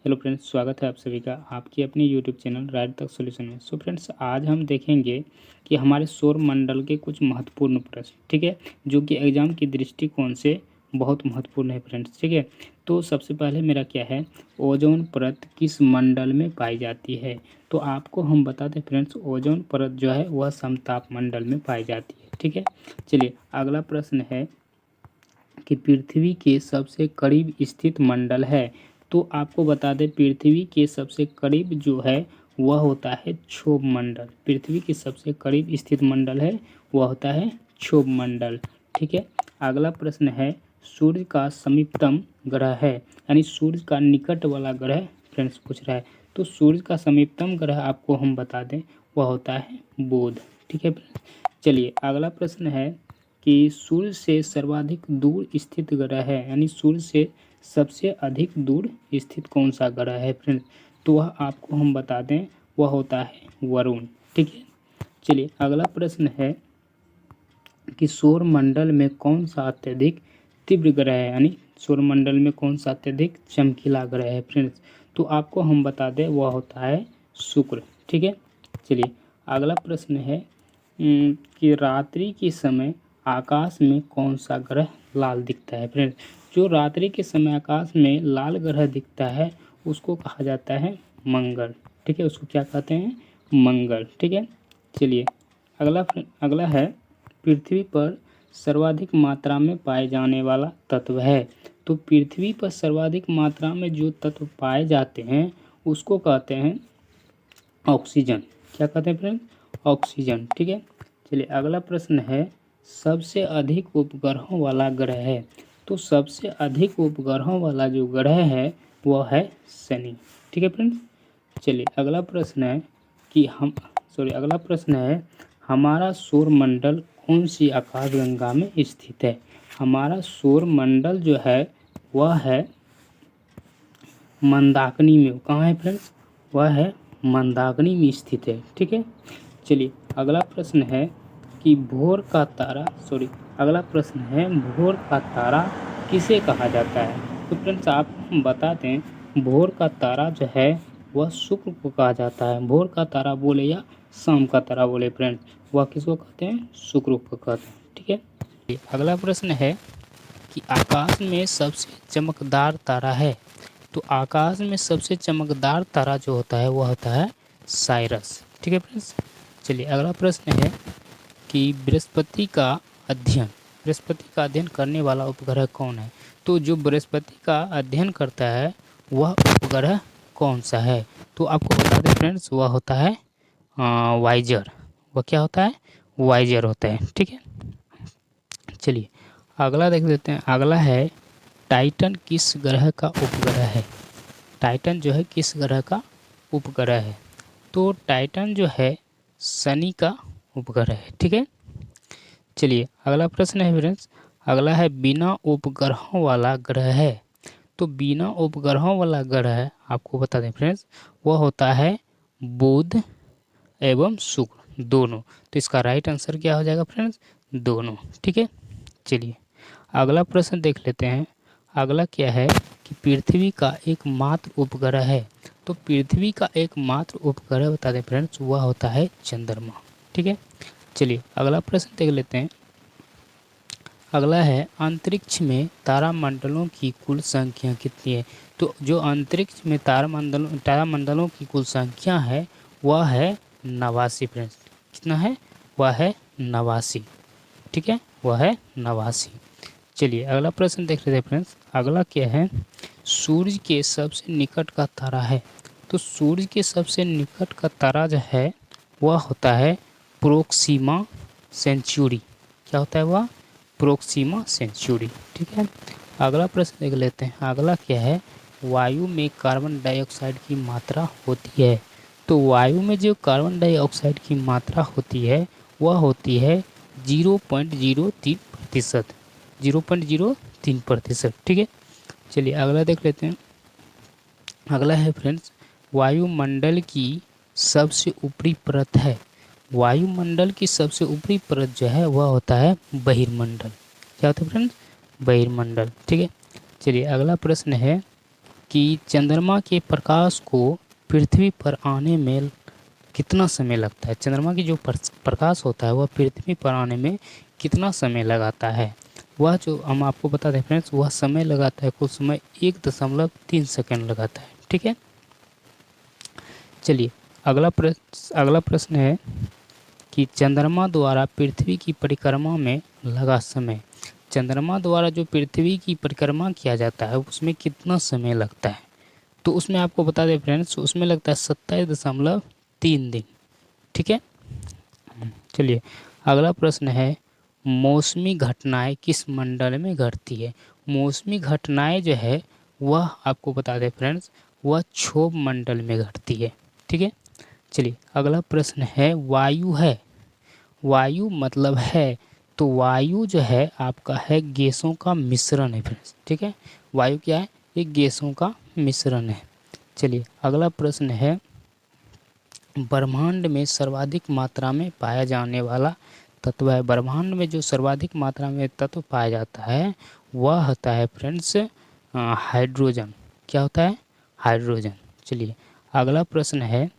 Hello friends, स्वागत है आप सभी का आपकी अपनी यूट्यूब चैनल राइट तक सॉल्यूशन में। सो फ्रेंड्स, आज हम देखेंगे कि हमारे सौर मंडल के कुछ महत्वपूर्ण प्रश्न, ठीक है, जो कि एग्जाम की दृष्टिकोण से बहुत महत्वपूर्ण है फ्रेंड्स, ठीक है। तो सबसे पहले मेरा क्या है, ओजोन परत किस मंडल में पाई जाती है। तो आपको हम बताते हैं फ्रेंड्स, ओजोन परत जो है वह समताप मंडल में पाई जाती है, ठीक है। चलिए अगला प्रश्न है कि पृथ्वी के सबसे करीब स्थित मंडल है। तो आपको बता दें, पृथ्वी के सबसे करीब जो है वह होता है क्षोभ मंडल। पृथ्वी के सबसे करीब स्थित मंडल है वह होता है क्षोभ मंडल, ठीक है। अगला प्रश्न है, सूर्य का समीपतम ग्रह है, यानी सूर्य का निकट वाला ग्रह फ्रेंड्स पूछ रहा है। तो सूर्य का समीपतम ग्रह आपको हम बता दें वह होता है बुध, ठीक है। चलिए अगला प्रश्न है कि सूर्य से सर्वाधिक दूर स्थित ग्रह है, यानी सूर्य से सबसे अधिक दूर स्थित कौन सा ग्रह है फ्रेंड्स। तो वह आपको हम बता दें वह होता है वरुण, ठीक है। चलिए अगला प्रश्न है कि सौर मंडल में कौन सा अत्यधिक तीव्र ग्रह है, यानी सौर मंडल में कौन सा अत्यधिक चमकीला ग्रह है फ्रेंड्स। तो आपको हम बता दें वह होता है शुक्र, ठीक है। चलिए अगला प्रश्न है कि रात्रि के समय आकाश में कौन सा ग्रह लाल दिखता है फ्रेंड्स। जो रात्रि के समय आकाश में लाल ग्रह दिखता है उसको कहा जाता है मंगल, ठीक है। उसको क्या कहते हैं, मंगल, ठीक है। चलिए अगला है, पृथ्वी पर सर्वाधिक मात्रा में पाए जाने वाला तत्व है। तो पृथ्वी पर सर्वाधिक मात्रा में जो तत्व पाए जाते हैं उसको कहते हैं ऑक्सीजन। क्या कहते हैं फ्रेंड, ऑक्सीजन, ठीक है। चलिए अगला प्रश्न है, सबसे अधिक उपग्रहों वाला ग्रह है। तो सबसे अधिक उपग्रहों वाला जो ग्रह है वह है शनि, ठीक है फ्रेंड्स। चलिए अगला प्रश्न है कि अगला प्रश्न है, हमारा सौर मंडल कौन सी आकाशगंगा में स्थित है। हमारा सौर मंडल जो है वह है मंदाकिनी में। कहाँ है फ्रेंड्स, वह है मंदाकिनी में स्थित है, ठीक है। चलिए अगला प्रश्न है कि अगला प्रश्न है, भोर का तारा किसे कहा जाता है। तो फ्रेंड्स आपको हम बताते हैं, भोर का तारा जो है वह शुक्र को कहा जाता है। भोर का तारा बोले या शाम का तारा बोले फ्रेंड्स, वह किसको कहते हैं, शुक्र को कहते हैं, ठीक है। अगला प्रश्न है कि आकाश में सबसे चमकदार तारा है। तो आकाश में सबसे चमकदार तारा जो होता है वह होता है साइरस, ठीक है फ्रेंड्स। चलिए अगला प्रश्न है कि बृहस्पति का अध्ययन करने वाला उपग्रह कौन है। तो जो बृहस्पति का अध्ययन करता है वह उपग्रह कौन सा है। तो आपको बता दें फ्रेंड्स, वह होता है वाइजर। वह क्या होता है, वाइजर होता है, ठीक है। चलिए अगला देख लेते हैं। अगला है, टाइटन किस ग्रह का उपग्रह है। टाइटन जो है किस ग्रह का उपग्रह है। तो टाइटन जो है शनि का उपग्रह है, ठीक है। चलिए अगला प्रश्न है फ्रेंड्स, अगला है, बिना उपग्रहों वाला ग्रह है। तो बिना उपग्रहों वाला ग्रह आपको बता दें फ्रेंड्स, वह होता है बुध एवं शुक्र दोनों। तो इसका राइट आंसर क्या हो जाएगा फ्रेंड्स, दोनों, ठीक है। चलिए अगला प्रश्न देख लेते हैं। अगला क्या है कि पृथ्वी का एकमात्र उपग्रह है। तो पृथ्वी का एकमात्र उपग्रह बता दें फ्रेंड्स, वह होता है चंद्रमा, ठीक है। चलिए अगला प्रश्न देख लेते हैं। अगला है, अंतरिक्ष में तारामंडलों की कुल संख्या कितनी है। तो जो अंतरिक्ष में तारामंडलों की कुल संख्या है वह है 89 फ्रेंड्स। कितना है, वह है 89, ठीक है, वह है 89। चलिए अगला प्रश्न देख लेते हैं फ्रेंड्स। अगला क्या है, सूर्य के सबसे निकट का तारा है। तो सूर्य के सबसे निकट का तारा जो है वह होता है प्रोक्सिमा सेंचुरी। क्या होता है वह, प्रोक्सिमा सेंचुरी, ठीक है। अगला प्रश्न देख लेते हैं। अगला क्या है, वायु में कार्बन डाइऑक्साइड की मात्रा होती है। तो वायु में जो कार्बन डाइऑक्साइड की मात्रा होती है वह होती है 0.03%। 0.03%, ठीक है। चलिए अगला देख लेते हैं। अगला है फ्रेंड्स, वायुमंडल की सबसे ऊपरी परत है। वायुमंडल की सबसे ऊपरी परत जो है वह होता है बहिर्मंडल। क्या होता है फ्रेंड्स, बहिर्मंडल, ठीक है। चलिए अगला प्रश्न है कि चंद्रमा के प्रकाश को पृथ्वी पर आने में कितना समय लगता है। चंद्रमा की जो प्रकाश होता है वह पृथ्वी पर आने में कितना समय लगाता है। वह जो हम आपको बता दें फ्रेंड्स, वह समय लगाता है कुछ समय 1.3 सेकंड लगाता है। ठीक है, चलिए अगला प्रश्न है कि चंद्रमा द्वारा पृथ्वी की परिक्रमा में लगा समय। चंद्रमा द्वारा जो पृथ्वी की परिक्रमा किया जाता है उसमें कितना समय लगता है। तो उसमें आपको बता दें फ्रेंड्स, उसमें लगता है 27.3 दिन। ठीक है, चलिए अगला प्रश्न है, मौसमी घटनाएं किस मंडल में घटती है। मौसमी घटनाएं जो है वह आपको बता दें फ्रेंड्स, वह क्षोभ मंडल में घटती है। ठीक है, चलिए अगला प्रश्न है, वायु है। वायु मतलब है, तो वायु जो है आपका है गैसों का मिश्रण है फ्रेंड्स। ठीक है, वायु क्या है, एक गैसों का मिश्रण है। चलिए अगला प्रश्न है, ब्रह्मांड में सर्वाधिक मात्रा में पाया जाने वाला तत्व है। ब्रह्मांड में जो सर्वाधिक मात्रा में तत्व पाया जाता है वह होता है फ्रेंड्स हाइड्रोजन। क्या होता है, हाइड्रोजन। चलिए अगला प्रश्न है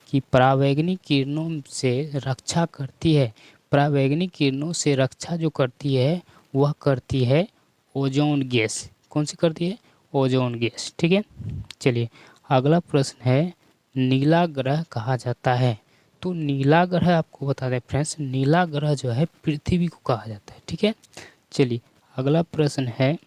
कि परावैंगनिक किरणों से रक्षा करती है। परावैंगनिक किरणों से रक्षा जो करती है वह करती है ओजोन गैस। कौन सी करती है, ओजोन गैस। ठीक है, चलिए अगला प्रश्न है, नीला ग्रह कहा जाता है। तो नीला ग्रह आपको बता दें फ्रेंड्स, नीला ग्रह जो है पृथ्वी को कहा जाता है। ठीक है, चलिए अगला प्रश्न है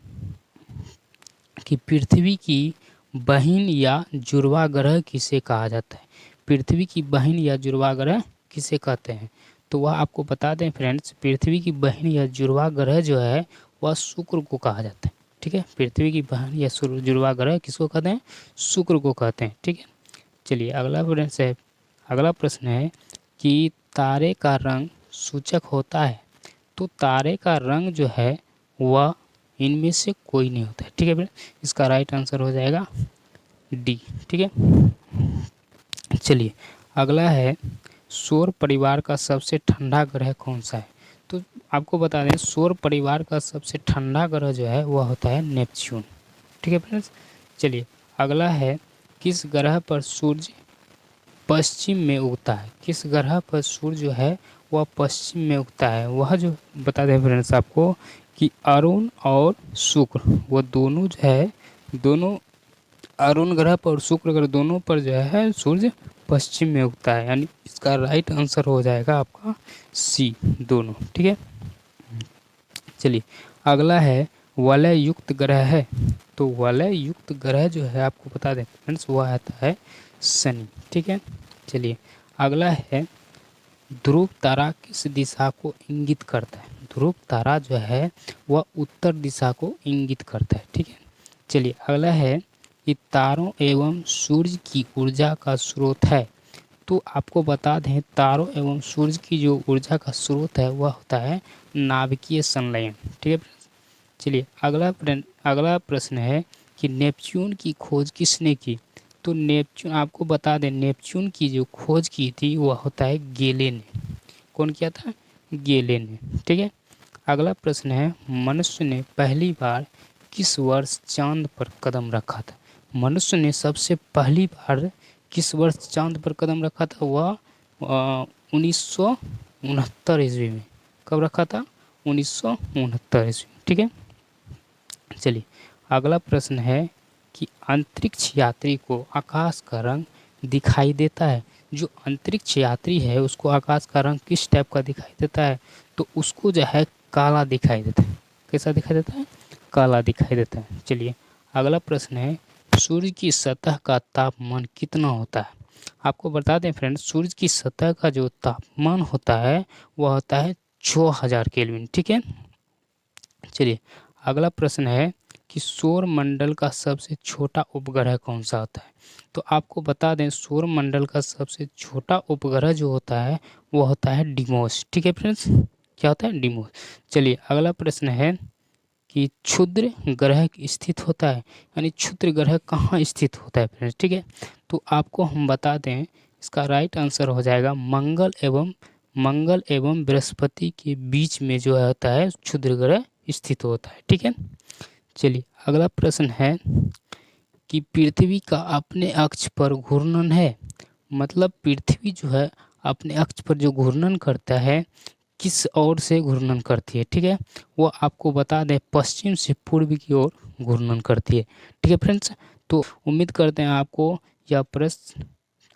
कि पृथ्वी की बहिन या जुड़वा ग्रह किसे कहा जाता है। पृथ्वी की बहिन या जुड़वा ग्रह किसे कहते हैं। तो वह आपको बता दें फ्रेंड्स, पृथ्वी की बहिन या जुड़वा ग्रह जो है वह शुक्र को कहा जाता है। ठीक है, पृथ्वी की बहन या जुड़वा ग्रह किसको कहते हैं, शुक्र को कहते हैं। ठीक है, चलिए अगला प्रश्न है कि तारे का रंग सूचक होता है। तो तारे का रंग जो है वह इनमें से कोई नहीं होता है। ठीक है फ्रेंड, इसका राइट आंसर हो जाएगा डी। ठीक है, चलिए अगला है, सौर परिवार का सबसे ठंडा ग्रह कौन सा है। तो आपको बता दें, सौर परिवार का सबसे ठंडा ग्रह जो है वह होता है नेपच्यून। ठीक है फ्रेंड्स, चलिए अगला है, किस ग्रह पर सूर्य पश्चिम में उगता है। किस ग्रह पर सूर्य जो है वह पश्चिम में उगता है। वह जो बता दें फ्रेंड्स आपको कि अरुण और शुक्र, वो दोनों जो है, दोनों अरुण ग्रह पर और शुक्र ग्रह दोनों पर जो है सूर्य पश्चिम में उगता है। यानी इसका राइट आंसर हो जाएगा आपका सी, दोनों। ठीक है, चलिए अगला है, वलय युक्त ग्रह है। तो वलय युक्त ग्रह जो है आपको बता दें फ्रेंड्स, वह आता है शनि। ठीक है, चलिए अगला है, ध्रुव तारा किस दिशा को इंगित करता है। ध्रुव तारा जो है वह उत्तर दिशा को इंगित करता है। ठीक है, चलिए अगला है कि तारों एवं सूर्य की ऊर्जा का स्रोत है। तो आपको बता दें, तारों एवं सूर्य की जो ऊर्जा का स्रोत है वह होता है नाभिकीय संलयन। ठीक है, चलिए अगला प्रश्न है कि नेपच्यून की खोज किसने की। तो नेपच्यून आपको बता दें, नेपच्यून की जो खोज की थी वह होता है गेले ने। कौन किया था, गेले ने। ठीक है, अगला प्रश्न है, मनुष्य ने पहली बार किस वर्ष चांद पर कदम रखा था। मनुष्य ने सबसे पहली बार किस वर्ष चांद पर कदम रखा था, वह 1969 ईस्वी में। कब रखा था, 1969 ईस्वी। ठीक है, चलिए अगला प्रश्न है कि अंतरिक्ष यात्री को आकाश का रंग दिखाई देता है। जो अंतरिक्ष यात्री है उसको आकाश का रंग किस टाइप का दिखाई देता है। तो उसको जो है काला दिखाई देता है। कैसा दिखाई देता है, काला दिखाई देता है। चलिए अगला प्रश्न है, सूर्य की सतह का तापमान कितना होता है। आपको बता दें फ्रेंड्स, सूर्य की सतह का जो तापमान होता है वह होता है 6000 केल्विन। ठीक है, चलिए अगला प्रश्न है कि सौर मंडल का सबसे छोटा उपग्रह कौन सा होता है। तो आपको बता दें, सौर मंडल का सबसे छोटा उपग्रह जो होता है वो होता है डिमोस। ठीक है फ्रेंड्स, क्या होता है, डिमोस। चलिए अगला प्रश्न है कि क्षुद्र ग्रह स्थित होता है, यानी क्षुद्र ग्रह कहाँ स्थित होता है फ्रेंड्स। ठीक है, तो आपको हम बता दें, इसका राइट आंसर हो जाएगा मंगल एवं बृहस्पति के बीच में जो होता है क्षुद्र ग्रह स्थित होता है। ठीक है, चलिए अगला प्रश्न है कि पृथ्वी का अपने अक्ष पर घूर्णन है, मतलब पृथ्वी जो है अपने अक्ष पर जो घूर्णन करता है किस ओर से घूर्णन करती है, ठीक है, वो आपको बता दें पश्चिम से पूर्व की ओर घूर्णन करती है। ठीक है फ्रेंड्स, तो उम्मीद करते हैं आपको यह प्रश्न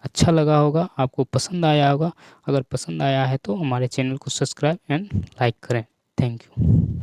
अच्छा लगा होगा, आपको पसंद आया होगा। अगर पसंद आया है तो हमारे चैनल को सब्सक्राइब एंड लाइक करें। Thank you.